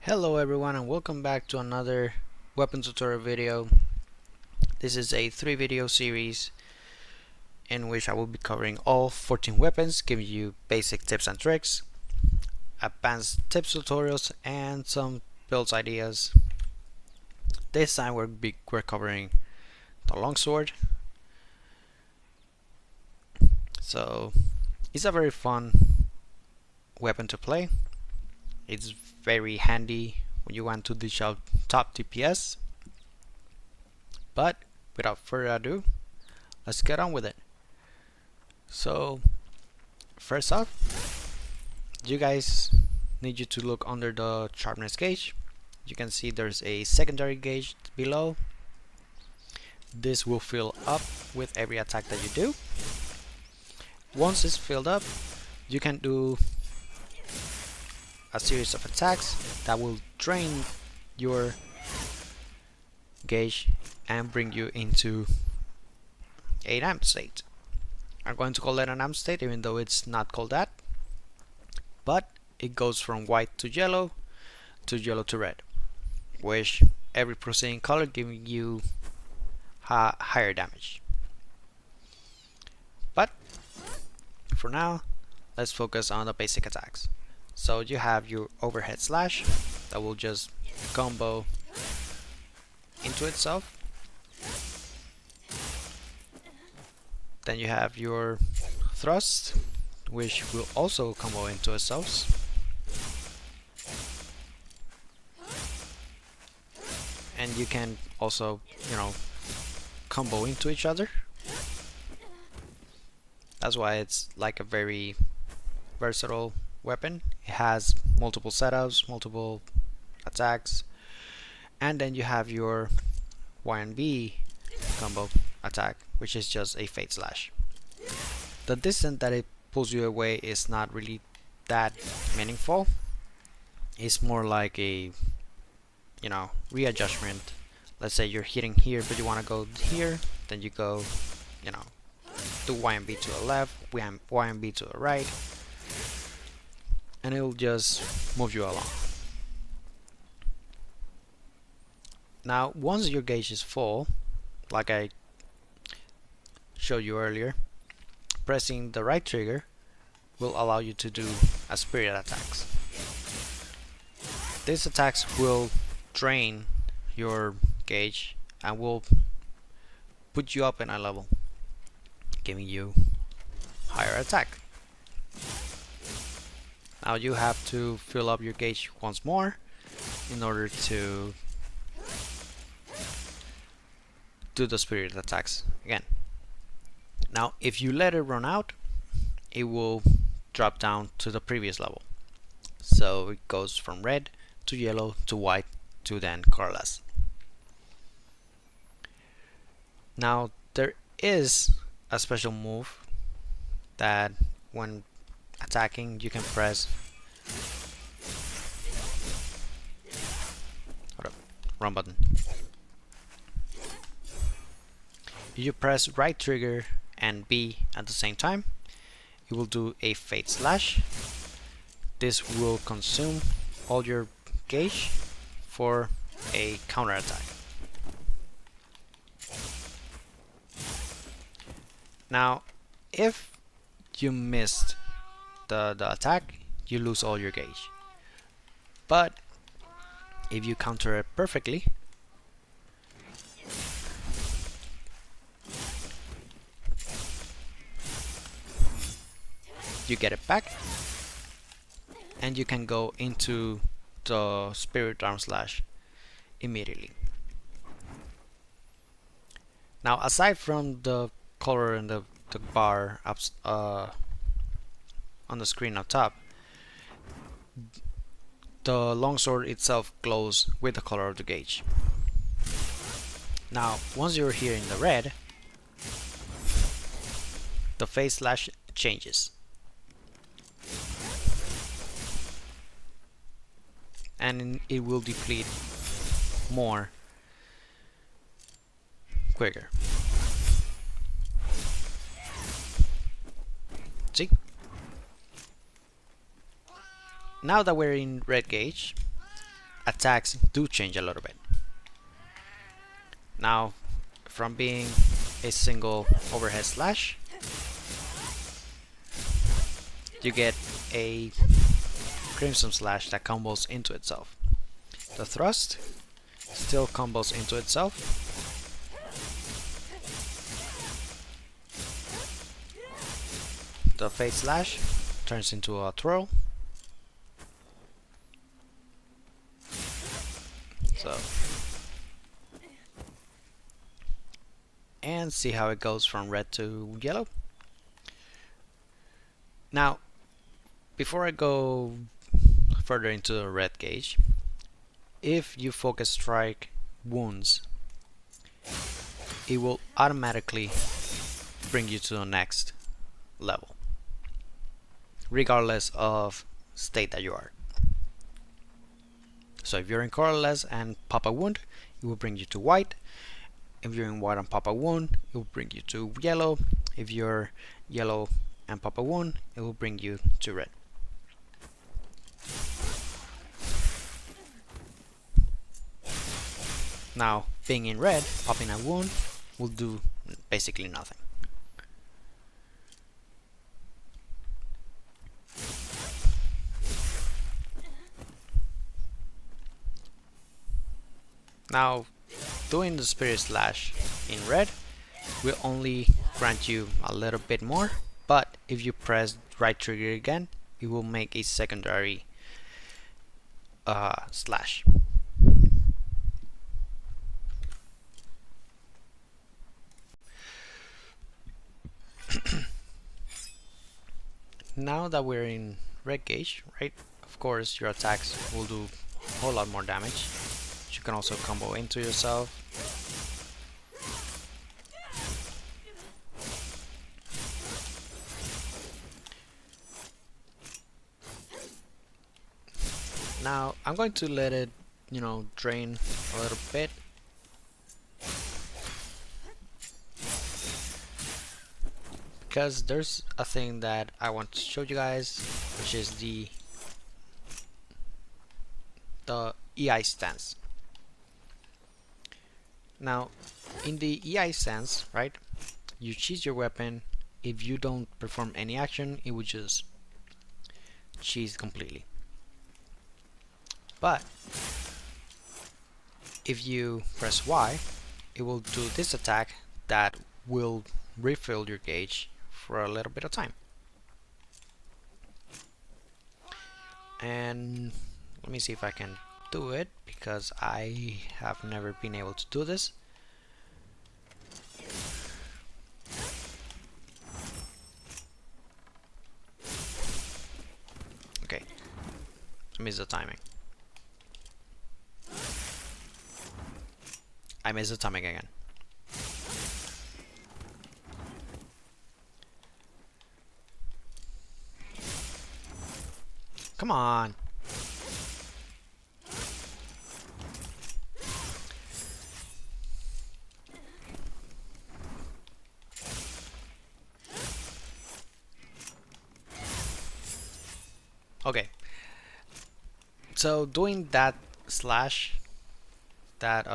Hello everyone and welcome back to another weapon tutorial video. This is a 3 video series in which I will be covering all 14 weapons, giving you basic tips and tricks, advanced tips tutorials, and some builds ideas. This time we're covering the longsword. So it's a very fun weapon to play. It's very handy when you want to dish out top DPS. But without further ado, let's get on with it. So first off, you guys need you to look under the sharpness gauge. You can see there's a secondary gauge below. This will fill up with every attack that you do. Once it's filled up, you can do a series of attacks that will drain your gauge and bring you into a amped state. I'm going to call it an amped state even though it's not called that, but it goes from white to yellow to red, which every preceding color giving you higher damage. But for now, let's focus on the basic attacks. So you have your overhead slash that will just combo into itself. Then you have your thrust, which will also combo into itself. And you can also, combo into each other. That's why it's like a very versatile weapon. It has multiple setups, multiple attacks, and then you have your Y and B combo attack, which is just a fade slash. The distance that it pulls you away is not really that meaningful. It's more like a readjustment. Let's say you're hitting here but you want to go here, then you go do Y and B to the left, Y and B to the right, and it will just move you along. Now once your gauge is full, like I showed you earlier, pressing the right trigger will allow you to do a spirit attacks. These attacks will drain your gauge and will put you up in a level, giving you higher attack. Now you have to fill up your gauge once more in order to do the spirit attacks again. Now if you let it run out, it will drop down to the previous level. So it goes from red to yellow to white to then colorless. Now there is a special move that when attacking you can press wrong button. You press right trigger and B at the same time, it will do a fade slash. This will consume all your gauge for a counter attack. Now if you missed the attack, you lose all your gauge, but if you counter it perfectly, you get it back and you can go into the spirit arm slash immediately. Now aside from the color and the bar up on the screen up top, the longsword itself glows with the color of the gauge. Now once you're here in the red, the fade slash changes and it will deplete more quicker. See? Now that we're in red gauge, attacks do change a little bit. Now, from being a single overhead slash, you get a crimson slash that combos into itself. The thrust still combos into itself. The fade slash turns into a twirl. So, and see how it goes from red to yellow. Now, before I go further into the red gauge, if you focus strike wounds, it will automatically bring you to the next level, regardless of state that you are. So if you're in colorless and pop a wound, it will bring you to white. If you're in white and pop a wound, it will bring you to yellow. If you're yellow and pop a wound, it will bring you to red. Now, being in red, popping a wound will do basically nothing. Now, doing the Spirit Slash in red will only grant you a little bit more, but if you press right trigger again, it will make a secondary slash. Now that we're in red gauge, right, of course your attacks will do a whole lot more damage. You can also combo into yourself. Now I'm going to let it, drain a little bit. Because there's a thing that I want to show you guys, which is the EI stance. Now, in the EI stance, right, you cheese your weapon. If you don't perform any action, it will just cheese completely. But if you press Y, it will do this attack that will refill your gauge for a little bit of time. And let me see if I can do it, because I have never been able to do this. Okay, I missed the timing. I missed the timing again. Come on. Okay. So doing that slash, that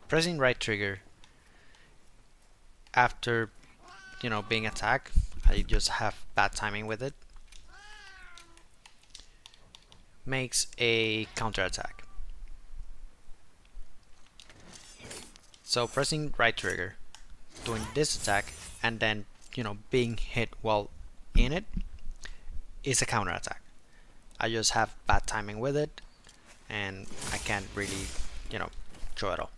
pressing right trigger after being attacked, I just have bad timing with it, makes a counter attack. So pressing right trigger, doing this attack, and then being hit while in it is a counter attack. I just have bad timing with it, and I can't really throw it all.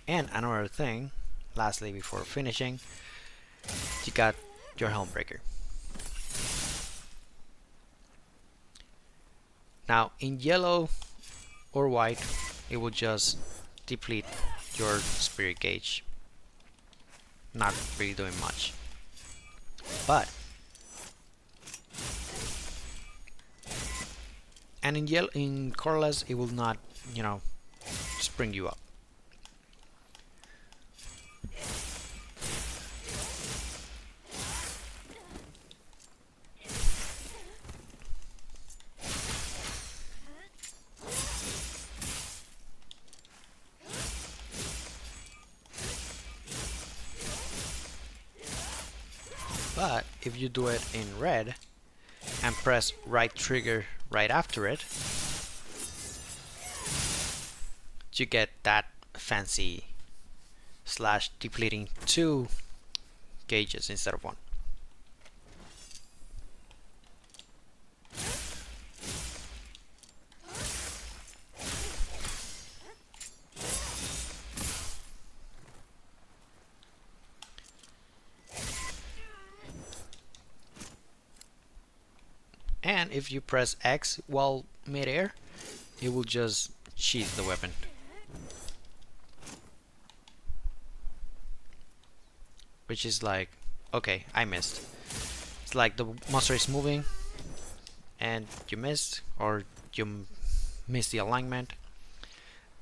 And another thing, lastly before finishing, you got your helm breaker. Now in yellow or white, it will just deplete your spirit gauge, not really doing much. But and in colorless, it will not spring you up. But if you do it in red and press right trigger right after it, you get that fancy slash depleting 2 gauges instead of 1. And if you press X while mid-air, it will just sheath the weapon. Which is like, okay, I missed. It's like the monster is moving and you missed, or you missed the alignment.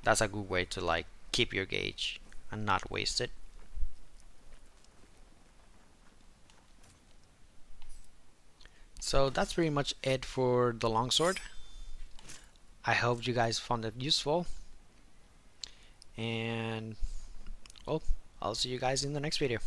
That's a good way to like keep your gauge and not waste it. So that's pretty much it for the longsword. I hope you guys found it useful, and well, I'll see you guys in the next video.